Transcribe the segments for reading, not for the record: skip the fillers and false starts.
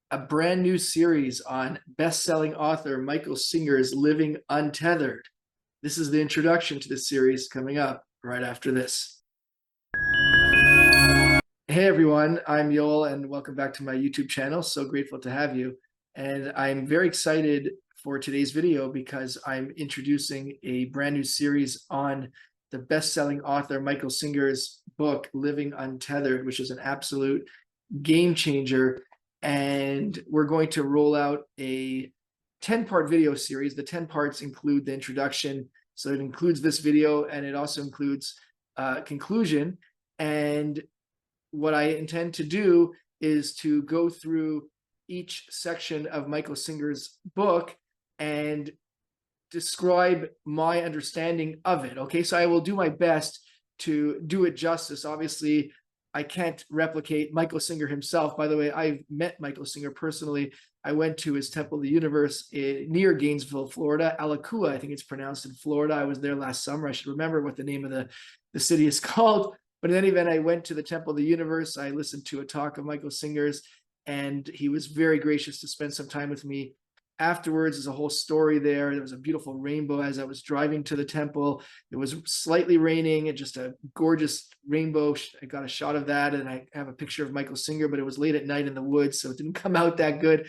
a brand new series on best-selling author Michael Singer's Living Untethered. This is the introduction to the series coming up right after this. Hey everyone, I'm Yoel and welcome back to my YouTube channel. So grateful to have you. And I'm very excited for today's video because I'm introducing a brand new series on the best-selling author Michael Singer's book, Living Untethered, which is an absolute game changer. And we're going to roll out a 10-part video series. The 10 parts include the introduction. So it includes this video and it also includes conclusion. And what I intend to do is to go through each section of Michael Singer's book and describe my understanding of it. Okay, so I will do my best to do it justice. Obviously, I can't replicate Michael Singer himself. By the way, I've met Michael Singer personally. I went to his Temple of the Universe near Gainesville, Florida. Alakua, I think it's pronounced, in Florida. I was there last summer. I should remember what the name of the city is called. But in any event, I went to the Temple of the Universe. I listened to a talk of Michael Singer's, and he was very gracious to spend some time with me. Afterwards, there's a whole story there. There was a beautiful rainbow as I was driving to the temple. It was slightly raining and just a gorgeous rainbow. I got a shot of that, and I have a picture of Michael Singer, but it was late at night in the woods, so it didn't come out that good.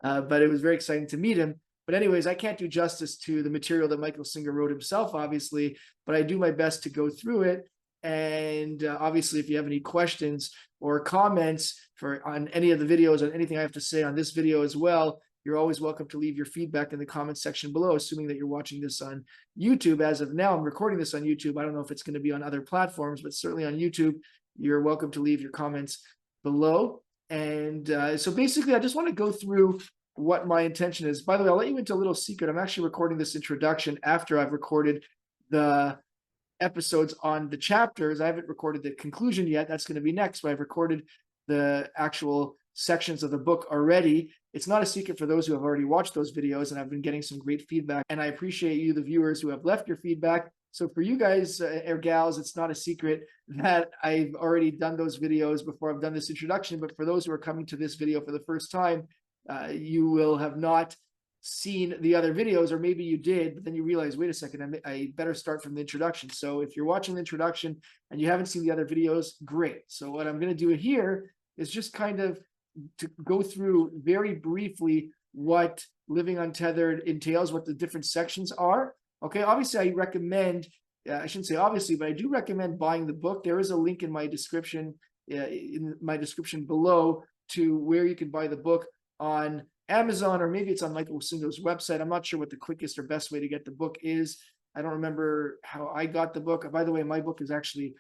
But it was very exciting to meet him. But anyways, I can't do justice to the material that Michael Singer wrote himself, obviously, but I do my best to go through it. And obviously, if you have any questions or comments on any of the videos, or anything I have to say on this video as well, you're always welcome to leave your feedback in the comments section below, assuming that you're watching this on YouTube. As of now, I'm recording this on YouTube. I don't know if it's going to be on other platforms, but certainly on YouTube, you're welcome to leave your comments below. And so basically, I just want to go through what my intention is. By the way, I'll let you into a little secret. I'm actually recording this introduction after I've recorded the episodes on the chapters. I haven't recorded the conclusion yet. That's going to be next, but I've recorded the actual sections of the book already. It's not a secret for those who have already watched those videos, and I've been getting some great feedback, and I appreciate you, the viewers, who have left your feedback. So for you guys or gals, it's not a secret that I've already done those videos before I've done this introduction, but for those who are coming to this video for the first time, you will have not seen the other videos, or maybe you did, but then you realize, wait a second, I better start from the introduction. So if you're watching the introduction and you haven't seen the other videos, great. So what I'm going to do here is just kind of to go through very briefly what Living Untethered entails, what the different sections are. Okay, obviously I recommend, I shouldn't say obviously, but I do recommend buying the book. There is a link in my description below to where you can buy the book on Amazon, or maybe it's on Michael Singer's website. I'm not sure what the quickest or best way to get the book is. I don't remember how I got the book. By the way, my book is actually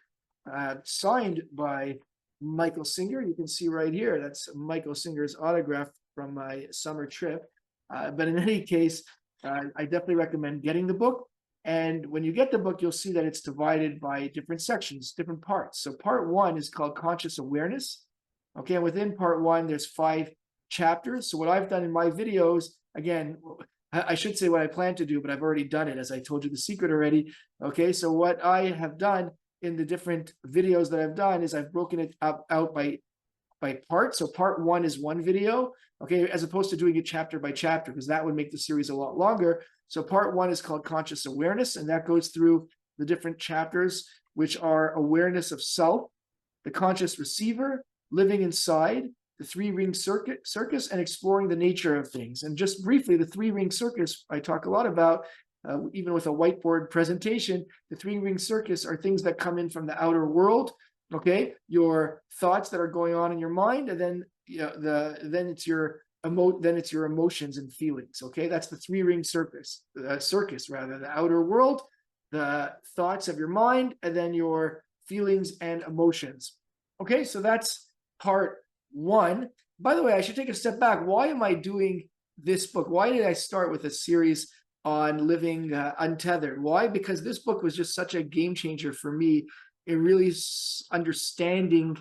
signed by Michael Singer. You can see right here, that's Michael Singer's autograph from my summer trip. But in any case, I definitely recommend getting the book. And when you get the book, you'll see that it's divided by different sections, different parts. So part one is called Conscious Awareness. Okay, and within part one, there's 5 chapters. So what I've done in my videos, again, I should say what I plan to do, but I've already done it, as I told you the secret already. Okay, so what I have done in the different videos that I've done is I've broken it out by parts. So part one is one video, okay, as opposed to doing it chapter by chapter, because that would make the series a lot longer. So part one is called Conscious Awareness, and that goes through the different chapters, which are awareness of self, the conscious receiver, living inside, the 3-ring circus, and exploring the nature of things. And just briefly, the 3-ring circus I talk a lot about, even with a whiteboard presentation. The 3-ring circus are things that come in from the outer world. Okay, your thoughts that are going on in your mind, and then then it's your emotions and feelings. Okay, that's the 3-ring circus, the outer world, the thoughts of your mind, and then your feelings and emotions. Okay, so that's part one. By the way, I should take a step back. Why am I doing this book? Why did I start with a series on Living Untethered? Why? Because this book was just such a game changer for me in really understanding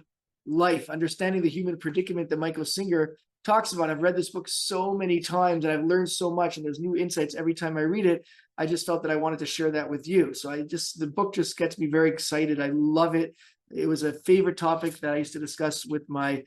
life, understanding the human predicament that Michael Singer talks about. I've read this book so many times and I've learned so much, and there's new insights every time I read it. I just felt that I wanted to share that with you. So the book just gets me very excited. I love it. It was a favorite topic that I used to discuss with my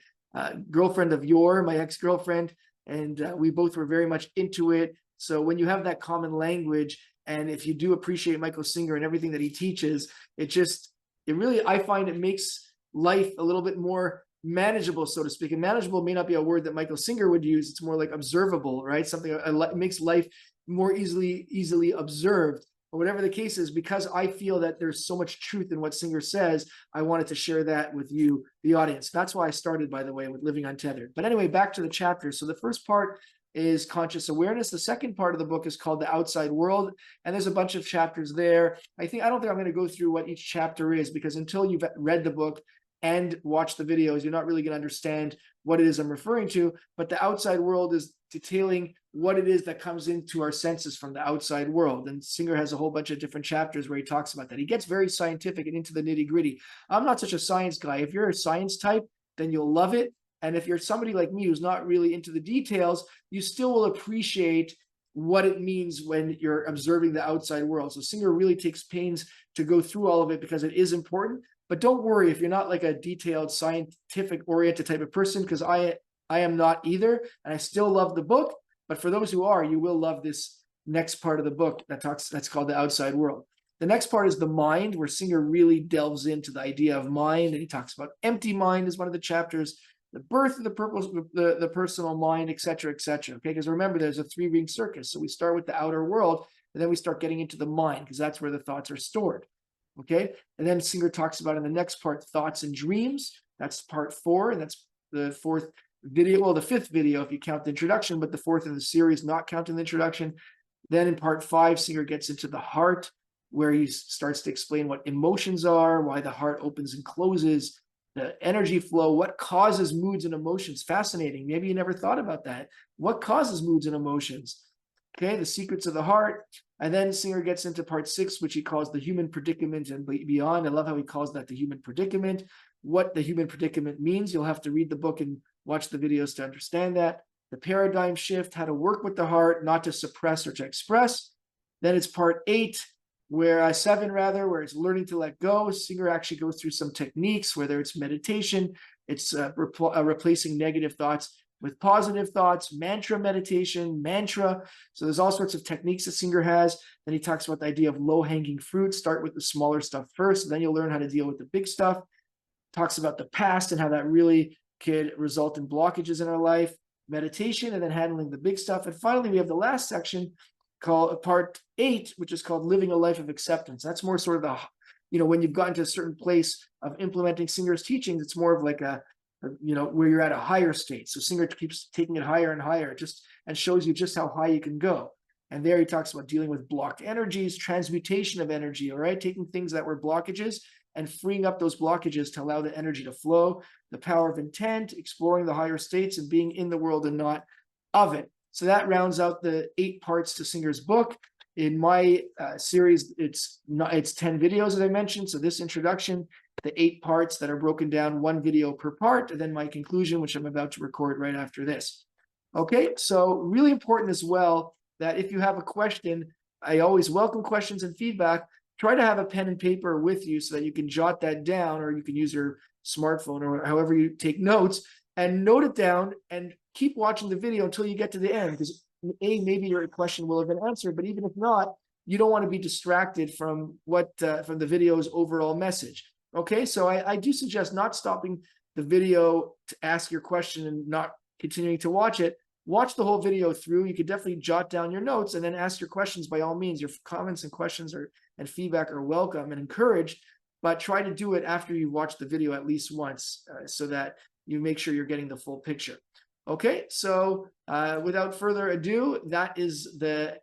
girlfriend of my ex-girlfriend, and we both were very much into it. So when you have that common language, and if you do appreciate Michael Singer and everything that he teaches, I find it makes life a little bit more manageable, so to speak. And manageable may not be a word that Michael Singer would use. It's more like observable, right? Something that makes life more easily observed. Or whatever the case is, because I feel that there's so much truth in what Singer says, I wanted to share that with you, the audience. That's why I started, by the way, with Living Untethered. But anyway, back to the chapter. So the first part is conscious awareness. The second part of the book is called The Outside World, and there's a bunch of chapters there. I don't think I'm going to go through what each chapter is, because until you've read the book and watched the videos, you're not really going to understand what it is I'm referring to. But the outside world is detailing what it is that comes into our senses from the outside world. And Singer has a whole bunch of different chapters where he talks about that. He gets very scientific and into the nitty-gritty. I'm not such a science guy. If you're a science type, then you'll love it. And if you're somebody like me who's not really into the details, you still will appreciate what it means when you're observing the outside world. So Singer really takes pains to go through all of it, because it is important. But don't worry if you're not like a detailed, scientific-oriented type of person, because I am not either, and I still love the book. But for those who are, you will love this next part of the book that's called The Outside World. The next part is the mind, where Singer really delves into the idea of mind, and he talks about empty mind as one of the chapters, the birth of the personal mind, etc., etc. Okay, because remember, there's a three-ring circus. So we start with the outer world, and then we start getting into the mind, because that's where the thoughts are stored. Okay, and then Singer talks about in the next part, thoughts and dreams. That's part 4, and that's the fourth video, well, the 5th video if you count the introduction, but the 4th in the series, not counting the introduction. Then in part 5, Singer gets into the heart, where he starts to explain what emotions are, why the heart opens and closes, the energy flow, what causes moods and emotions. Fascinating. Maybe you never thought about that. What causes moods and emotions? Okay, the secrets of the heart. And then Singer gets into part 6, which he calls the human predicament and beyond. I love how he calls that the human predicament. What the human predicament means, you'll have to read the book and watch the videos to understand that. The paradigm shift, how to work with the heart, not to suppress or to express. Then it's part 7 where it's learning to let go. Singer actually goes through some techniques, whether it's meditation, it's replacing negative thoughts with positive thoughts, mantra meditation, mantra. So there's all sorts of techniques that Singer has. Then he talks about the idea of low-hanging fruit. Start with the smaller stuff first, and then you'll learn how to deal with the big stuff. Talks about the past and how that really could result in blockages in our life, meditation, and then handling the big stuff. And finally, we have the last section called part 8, which is called Living a Life of Acceptance. That's more sort of when you've gotten to a certain place of implementing Singer's teachings, it's more of like where you're at a higher state. So Singer keeps taking it higher and higher, and shows you just how high you can go. And there he talks about dealing with blocked energies, transmutation of energy, all right? Taking things that were blockages and freeing up those blockages to allow the energy to flow, the power of intent, exploring the higher states, and being in the world and not of it. So that rounds out the 8 parts to Singer's book. In my series, it's 10 videos, as I mentioned. So this introduction, the 8 parts that are broken down, 1 video per part, and then my conclusion, which I'm about to record right after this. Okay, so really important as well that if you have a question, I always welcome questions and feedback. Try to have a pen and paper with you so that you can jot that down, or you can use your smartphone or however you take notes and note it down and keep watching the video until you get to the end, because maybe your question will have been answered, but even if not, you don't want to be distracted from from the video's overall message. Okay, so I do suggest not stopping the video to ask your question and not continuing to watch it. Watch the whole video through. You could definitely jot down your notes and then ask your questions by all means. Your comments and questions and feedback are welcome and encouraged, but try to do it after you watch the video at least once so that you make sure you're getting the full picture. Okay, so without further ado, that is the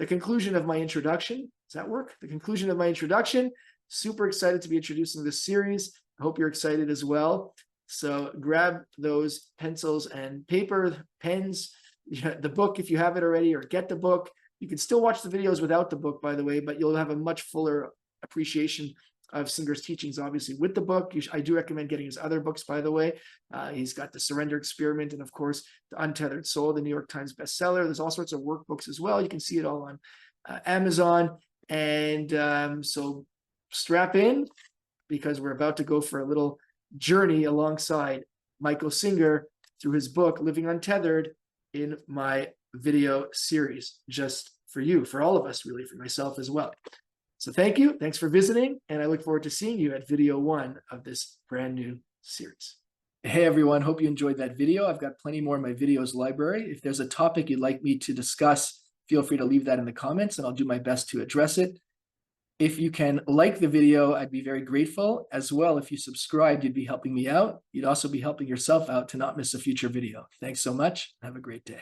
conclusion of my introduction. Does that work? The conclusion of my introduction. Super excited to be introducing this series. I hope you're excited as well. So grab those pencils and paper, pens, the book if you have it already, or get the book. You can still watch the videos without the book, by the way, but you'll have a much fuller appreciation of Singer's teachings, obviously, with the book. I do recommend getting his other books, by the way. He's got The Surrender Experiment and, of course, The Untethered Soul, the New York Times bestseller. There's all sorts of workbooks as well. You can see it all on Amazon. And so strap in, because we're about to go for a little journey alongside Michael Singer through his book, Living Untethered, in my video series, just for you, for all of us, really, for myself as well. So thank you. Thanks for visiting. And I look forward to seeing you at video 1 of this brand new series. Hey, everyone. Hope you enjoyed that video. I've got plenty more in my videos library. If there's a topic you'd like me to discuss, feel free to leave that in the comments and I'll do my best to address it. If you can like the video, I'd be very grateful. As well, if you subscribed, you'd be helping me out. You'd also be helping yourself out to not miss a future video. Thanks so much. Have a great day.